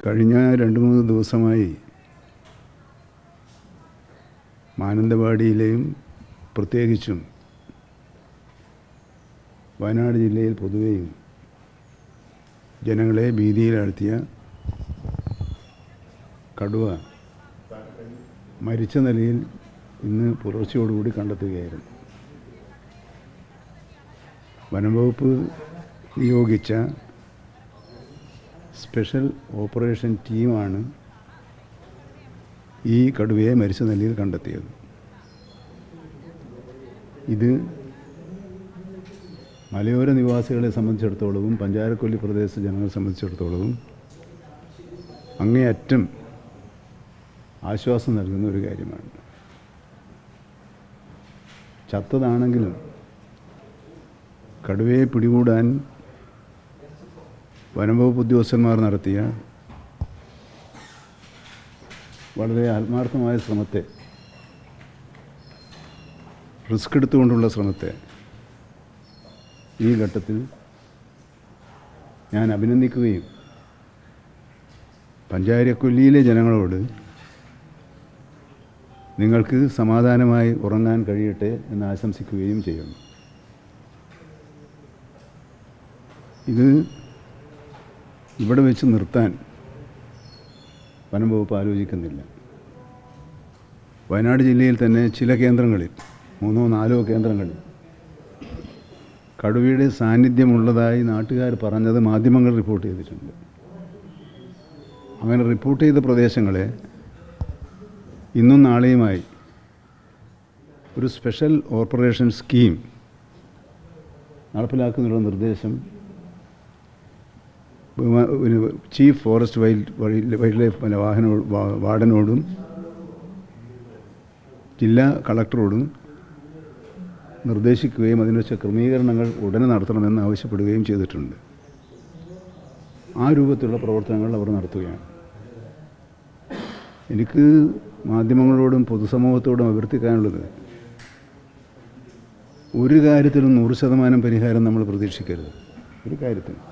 കഴിഞ്ഞ 2-3 ദിവസമായി മാനന്തവാടിയിലെയും പ്രത്യേകിച്ചും വയനാട് ജില്ലയിൽ പൊതുവെയും ജനങ്ങളെ ഭീതിയിലാഴ്ത്തിയ കടുവ മരിച്ച നിലയിൽ ഇന്ന് പുലർച്ചയോടുകൂടി കണ്ടെത്തുകയായിരുന്നു. വനംവകുപ്പ് നിയോഗിച്ച സ്പെഷ്യൽ ഓപ്പറേഷൻ ടീമാണ് ഈ കടുവയെ മരിച്ച നിലയിൽ കണ്ടെത്തിയത്. ഇത് മലയോര നിവാസികളെ സംബന്ധിച്ചിടത്തോളവും പഞ്ചാരക്കൊല്ലി പ്രദേശ ജനങ്ങളെ സംബന്ധിച്ചിടത്തോളവും അങ്ങേയറ്റം ആശ്വാസം നൽകുന്ന ഒരു കാര്യമാണ്. ചത്തതാണെങ്കിലും കടുവയെ പിടികൂടാൻ വനംവകുപ്പ് ഉദ്യോഗസ്ഥന്മാർ നടത്തിയ വളരെ ആത്മാർത്ഥമായ ശ്രമത്തെ, റിസ്ക് എടുത്തുകൊണ്ടുള്ള ശ്രമത്തെ ഈ ഘട്ടത്തിൽ ഞാൻ അഭിനന്ദിക്കുകയും പഞ്ചാരക്കൊല്ലിയിലെ ജനങ്ങളോട് നിങ്ങൾക്ക് സമാധാനമായി ഉറങ്ങാൻ കഴിയട്ടെ എന്ന് ആശംസിക്കുകയും ചെയ്യുന്നു. ഇത് ഇവിടെ വെച്ച് നിർത്താൻ വനംവകുപ്പ് ആലോചിക്കുന്നില്ല. വയനാട് ജില്ലയിൽ തന്നെ ചില കേന്ദ്രങ്ങളിൽ 3-4 കേന്ദ്രങ്ങളിൽ കടുവയുടെ സാന്നിധ്യമുള്ളതായി നാട്ടുകാർ പറഞ്ഞത് മാധ്യമങ്ങൾ റിപ്പോർട്ട് ചെയ്തിട്ടുണ്ട്. അങ്ങനെ റിപ്പോർട്ട് ചെയ്ത പ്രദേശങ്ങളെ ഇന്നും നാളെയുമായി ഒരു സ്പെഷ്യൽ ഓപ്പറേഷൻ സ്കീം നടപ്പിലാക്കുന്നതിനുള്ള നിർദ്ദേശം ചീഫ് ഫോറസ്റ്റ് വൈൽഡ് ലൈഫ് വാർഡനോടും ജില്ലാ കളക്ടറോടും നിർദ്ദേശിക്കുകയും അതിന് വെച്ച ക്രമീകരണങ്ങൾ ഉടനെ നടത്തണമെന്ന് ആവശ്യപ്പെടുകയും ചെയ്തിട്ടുണ്ട്. ആ രൂപത്തിലുള്ള പ്രവർത്തനങ്ങൾ അവർ നടത്തുകയാണ്. എനിക്ക് മാധ്യമങ്ങളോടും പൊതുസമൂഹത്തോടും അഭ്യർത്ഥിക്കാനുള്ളത്, ഒരു കാര്യത്തിലും 100% പരിഹാരം നമ്മൾ പ്രതീക്ഷിക്കരുത്, ഒരു കാര്യത്തിലും.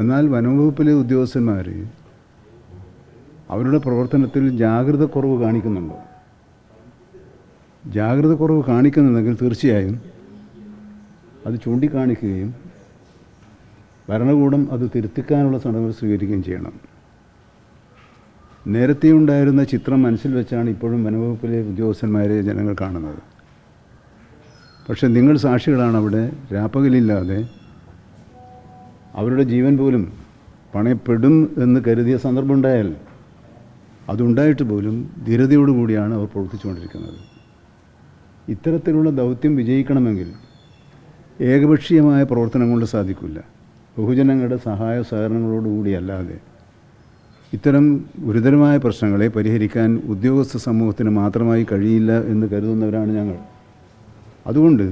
എന്നാൽ വനംവകുപ്പിലെ ഉദ്യോഗസ്ഥന്മാർ അവരുടെ പ്രവർത്തനത്തിൽ ജാഗ്രത കുറവ് കാണിക്കുന്നുണ്ടോ? ജാഗ്രത കുറവ് കാണിക്കുന്നുണ്ടെങ്കിൽ തീർച്ചയായും അത് ചൂണ്ടിക്കാണിക്കുകയും ഭരണകൂടം അത് തിരുത്തിക്കാനുള്ള നടപടി സ്വീകരിക്കുകയും ചെയ്യണം. നേരത്തെ ഉണ്ടായിരുന്ന ചിത്രം മനസ്സിൽ വെച്ചാണ് ഇപ്പോഴും വനംവകുപ്പിലെ ഉദ്യോഗസ്ഥന്മാരെ ജനങ്ങൾ കാണുന്നത്. പക്ഷെ നിങ്ങൾ സാക്ഷികളാണ്. അവിടെ രാപ്പകലില്ലാതെ അവരുടെ ജീവൻ പോലും പണയപ്പെടും എന്ന് കരുതിയ സന്ദർഭമുണ്ടായാൽ അതുണ്ടായിട്ട് പോലും ധീരതയോടുകൂടിയാണ് അവർ പ്രവർത്തിച്ചുകൊണ്ടിരിക്കുന്നത്. ഇത്തരത്തിലുള്ള ദൗത്യം വിജയിക്കണമെങ്കിൽ ഏകപക്ഷീയമായ പ്രവർത്തനം കൊണ്ട് സാധിക്കില്ല. ബഹുജനങ്ങളുടെ സഹായ സഹകരണങ്ങളോടുകൂടിയല്ലാതെ ഇത്തരം ഗുരുതരമായ പ്രശ്നങ്ങളെ പരിഹരിക്കാൻ ഉദ്യോഗസ്ഥ സമൂഹത്തിന് മാത്രമായി കഴിയില്ല എന്ന് കരുതുന്നവരാണ് ഞങ്ങൾ. അതുകൊണ്ട്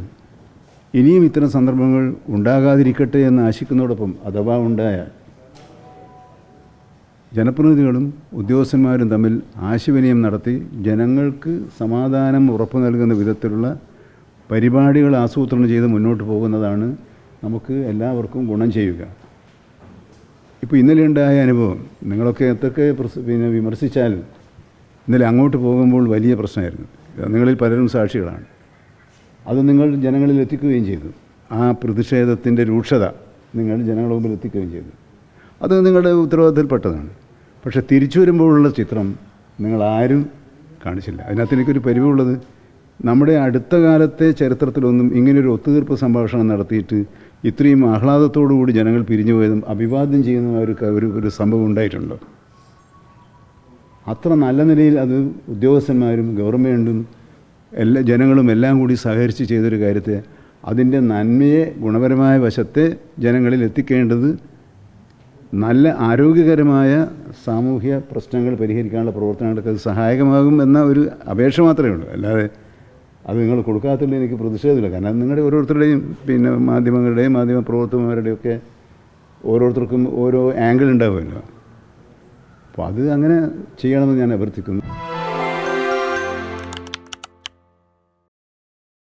ഇനിയും ഇത്തരം സന്ദർഭങ്ങൾ ഉണ്ടാകാതിരിക്കട്ടെ എന്ന് ആശിക്കുന്നതോടൊപ്പം അഥവാ ഉണ്ടായാൽ ജനപ്രതിനിധികളും ഉദ്യോഗസ്ഥന്മാരും തമ്മിൽ ആശയവിനിമയം നടത്തി ജനങ്ങൾക്ക് സമാധാനം ഉറപ്പു നൽകുന്ന വിധത്തിലുള്ള പരിപാടികൾ ആസൂത്രണം ചെയ്ത് മുന്നോട്ട് പോകുന്നതാണ് നമുക്ക് എല്ലാവർക്കും ഗുണം ചെയ്യുക. ഇപ്പോൾ ഇന്നലെ ഉണ്ടായ അനുഭവം നിങ്ങളൊക്കെ എന്തൊക്കെ വിമർശിച്ചാലും ഇന്നലെ അങ്ങോട്ട് പോകുമ്പോൾ വലിയ പ്രശ്നമായിരുന്നു. നിങ്ങളിൽ പലരും സാക്ഷികളാണ്. അത് നിങ്ങൾ ജനങ്ങളിൽ എത്തിക്കുകയും ചെയ്തു. ആ പ്രതിഷേധത്തിൻ്റെ രൂക്ഷത നിങ്ങൾ ജനങ്ങളുടെ മുമ്പിൽ എത്തിക്കുകയും ചെയ്തു. അത് നിങ്ങളുടെ ഉത്തരവാദിത്തത്തിൽപ്പെട്ടതാണ്. പക്ഷേ തിരിച്ചു വരുമ്പോഴുള്ള ചിത്രം നിങ്ങളാരും കാണിച്ചില്ല. അതിനകത്ത് എനിക്കൊരു പരിവുള്ളത്, നമ്മുടെ അടുത്ത കാലത്തെ ചരിത്രത്തിലൊന്നും ഇങ്ങനൊരു ഒത്തുതീർപ്പ് സംഭാഷണം നടത്തിയിട്ട് ഇത്രയും ആഹ്ലാദത്തോടുകൂടി ജനങ്ങൾ പിരിഞ്ഞു പോയതും അഭിവാദ്യം ചെയ്യുന്ന ഒരു സംഭവം ഉണ്ടായിട്ടുണ്ടോ? അത്ര നല്ല നിലയിൽ അത് ഉദ്യോഗസ്ഥന്മാരും ഗവൺമെൻറ്റും ജനങ്ങളും എല്ലാം കൂടി സഹകരിച്ച് ചെയ്തൊരു കാര്യത്തെ, അതിൻ്റെ നന്മയെ, ഗുണപരമായ വശത്തെ ജനങ്ങളിൽ എത്തിക്കേണ്ടത് നല്ല ആരോഗ്യകരമായ സാമൂഹ്യ പ്രശ്നങ്ങൾ പരിഹരിക്കാനുള്ള പ്രവർത്തനങ്ങൾക്ക് അത് സഹായകമാകും എന്ന ഒരു അപേക്ഷ മാത്രമേ ഉള്ളൂ. അല്ലാതെ അത് നിങ്ങൾ കൊടുക്കാത്തതിൽ എനിക്ക് പ്രതിഷേധമില്ല. കാരണം നിങ്ങളുടെ ഓരോരുത്തരുടെയും മാധ്യമങ്ങളുടെയും മാധ്യമപ്രവർത്തകന്മാരുടെയൊക്കെ ഓരോരുത്തർക്കും ഓരോ ആംഗിൾ ഉണ്ടാവുമല്ലോ. അപ്പോൾ അത് അങ്ങനെ ചെയ്യണമെന്ന് ഞാൻ അഭ്യർത്ഥിക്കുന്നു.